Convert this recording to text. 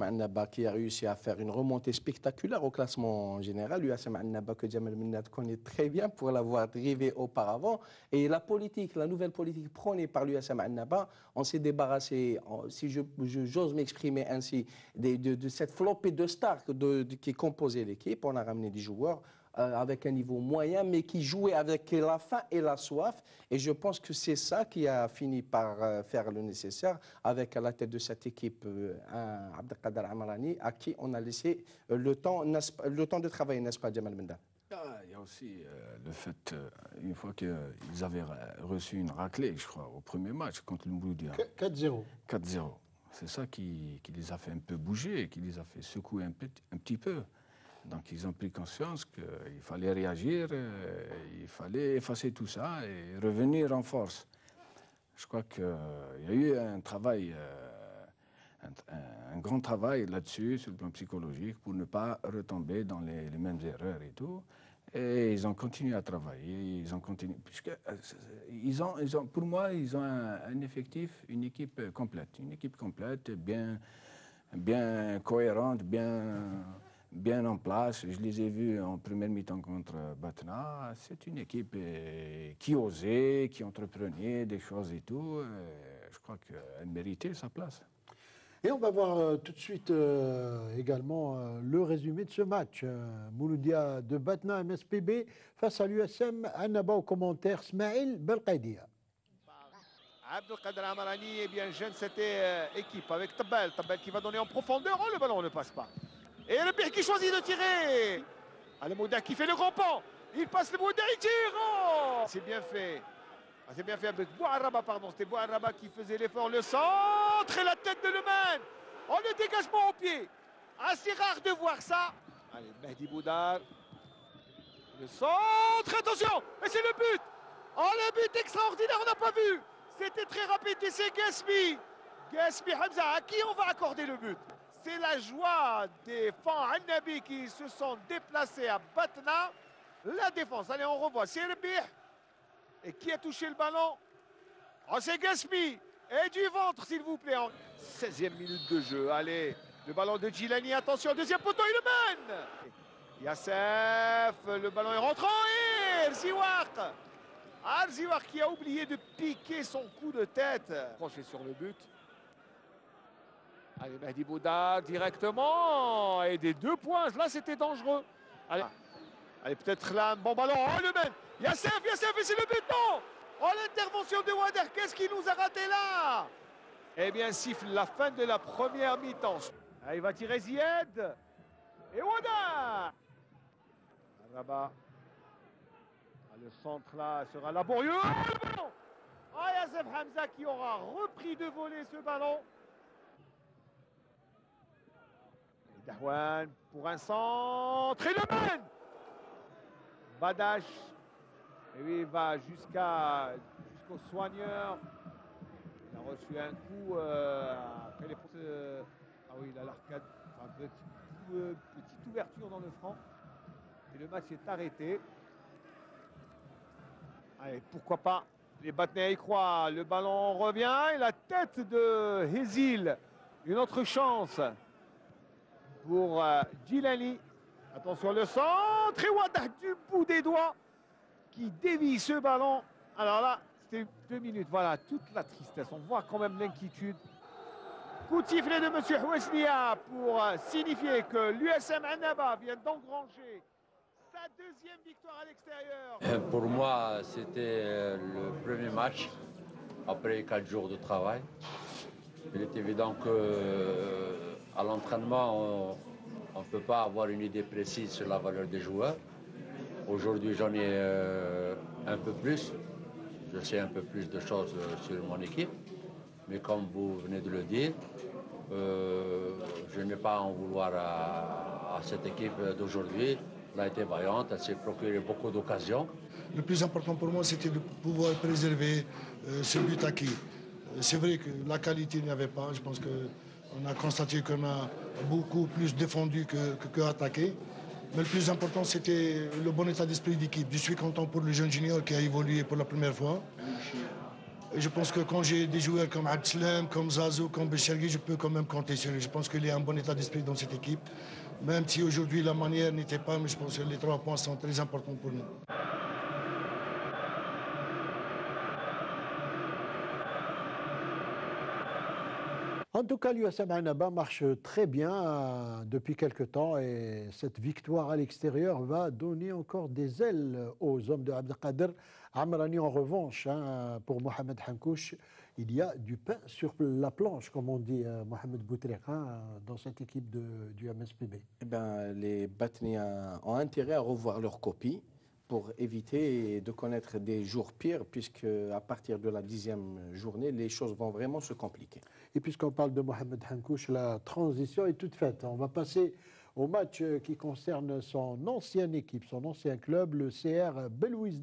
Annaba qui a réussi à faire une remontée spectaculaire au classement général. L'USM Annaba que Jamal Minnad connaît très bien pour l'avoir drivé auparavant. Et la politique, la nouvelle politique prônée par l'USM Annaba, on s'est débarrassé, si j'ose m'exprimer ainsi, de cette flopée de stars qui composait l'équipe. On a ramené des joueurs avec un niveau moyen, mais qui jouait avec la faim et la soif. Et je pense que c'est ça qui a fini par faire le nécessaire avec à la tête de cette équipe Abdelkader Amrani, à qui on a laissé le temps de travailler, n'est-ce pas, Jamal Menda? Il y a aussi le fait, une fois qu'ils avaient reçu une raclée, je crois, au premier match contre le Mouloudia. 4-0. 4-0. C'est ça qui les a fait un peu bouger, qui les a fait secouer un petit peu. Donc ils ont pris conscience qu'il fallait réagir, il fallait effacer tout ça et revenir en force. Je crois qu'il y a eu un travail, un grand travail là-dessus, sur le plan psychologique, pour ne pas retomber dans les mêmes erreurs et tout. Et ils ont continué à travailler, ils ont continué, puisque pour moi, ils ont un effectif, une équipe complète, bien cohérente, bien en place. Je les ai vus en première mi-temps contre Batna. C'est une équipe qui osait, qui entreprenait des choses et tout. Je crois qu'elle méritait sa place. Et on va voir tout de suite également le résumé de ce match. Mouloudia de Batna MSPB face à l'USM Annaba au commentaire Smaïl Belkadia. Abdelkader Amrani est bien jeune cette équipe avec Tabel qui va donner en profondeur. Oh, le ballon ne passe pas. Et le Bih qui choisit de tirer. Le Mouda qui fait le grand pan. Il passe le Mouda, il tire. Oh, c'est bien fait. C'est bien fait avec Bouaraba, pardon. C'était Bouaraba qui faisait l'effort. Le centre et la tête de Leman. Oh, le dégagement au pied. Assez rare de voir ça. Allez, Mehdi Boudar. Le centre, attention. Et c'est le but. Oh, le but extraordinaire, on n'a pas vu. C'était très rapide et c'est Gasmi. Gasmi Hamza, à qui on va accorder le but? C'est la joie des fans Annabi qui se sont déplacés à Batna. La défense, allez, on revoit. C'est le Bih. Et qui a touché le ballon? Oh, c'est Gasmi. Et du ventre, s'il vous plaît. En 16e minute de jeu. Allez, le ballon de Djilani. Attention, deuxième poteau, il le mène. Yassef, le ballon est rentrant. Et Arziwak. Arziwak qui a oublié de piquer son coup de tête. Proché sur le but. Allez, Mehdi Bouda directement. Et des 2 points. Là, c'était dangereux. Allez, allez peut-être là, un bon ballon. Oh, le mène. Yassef, et c'est le but, non. Oh, l'intervention de Wader. Qu'est-ce qu'il nous a raté là? Eh bien, siffle la fin de la première mi-temps. Il va tirer Zied. Et Wader. Rabat. Le centre là sera laborieux. Oh, le ballon. Oh, Yassef Hamza qui aura repris de voler ce ballon. Dahwan pour un centre et le mène. Badash. Et oui, il va jusqu'au soigneur. Il a reçu un coup après les ah oui, il a l'arcade. Enfin, petite ouverture dans le franc. Et le match est arrêté. Allez, pourquoi pas. Les Batnais y croient. Le ballon revient. Et la tête de Hézil. Une autre chance pour Djilani. Attention, le centre. Et Wadah du bout des doigts qui dévie ce ballon. Alors là, c'était 2 minutes. Voilà, toute la tristesse. On voit quand même l'inquiétude. Coup de sifflet de M. Houesnia pour signifier que l'USM Annaba vient d'engranger sa 2e victoire à l'extérieur. Pour moi, c'était le premier match après 4 jours de travail. Il est évident qu'à l'entraînement, on ne peut pas avoir une idée précise sur la valeur des joueurs. Aujourd'hui, j'en ai un peu plus. Je sais un peu plus de choses sur mon équipe. Mais comme vous venez de le dire, je n'ai pas à en vouloir à cette équipe d'aujourd'hui. Elle a été vaillante, elle s'est procuré beaucoup d'occasions. Le plus important pour moi, c'était de pouvoir préserver ce but acquis. C'est vrai que la qualité n'y avait pas. Je pense qu'on a constaté qu'on a beaucoup plus défendu que attaqué. Mais le plus important, c'était le bon état d'esprit d'équipe. Je suis content pour le jeune junior qui a évolué pour la première fois. Et je pense que quand j'ai des joueurs comme Abdeslam, comme Zazou, comme Bechergui, je peux quand même compter sur lui. Je pense qu'il y a un bon état d'esprit dans cette équipe. Même si aujourd'hui la manière n'était pas, mais je pense que les 3 points sont très importants pour nous. En tout cas, l'USM Annaba marche très bien depuis quelque temps et cette victoire à l'extérieur va donner encore des ailes aux hommes de Abdelkader Amrani. En revanche, pour Mohamed Hankouch, il y a du pain sur la planche, comme on dit Mohamed Boutrika, dans cette équipe du MSPB. Eh ben, les Batniens ont intérêt à revoir leur copie pour éviter de connaître des jours pires, puisque à partir de la 10e journée, les choses vont vraiment se compliquer. Et puisqu'on parle de Mohamed Hankouch, la transition est toute faite. On va passer au match qui concerne son ancienne équipe, son ancien club, le CR Belouizdad.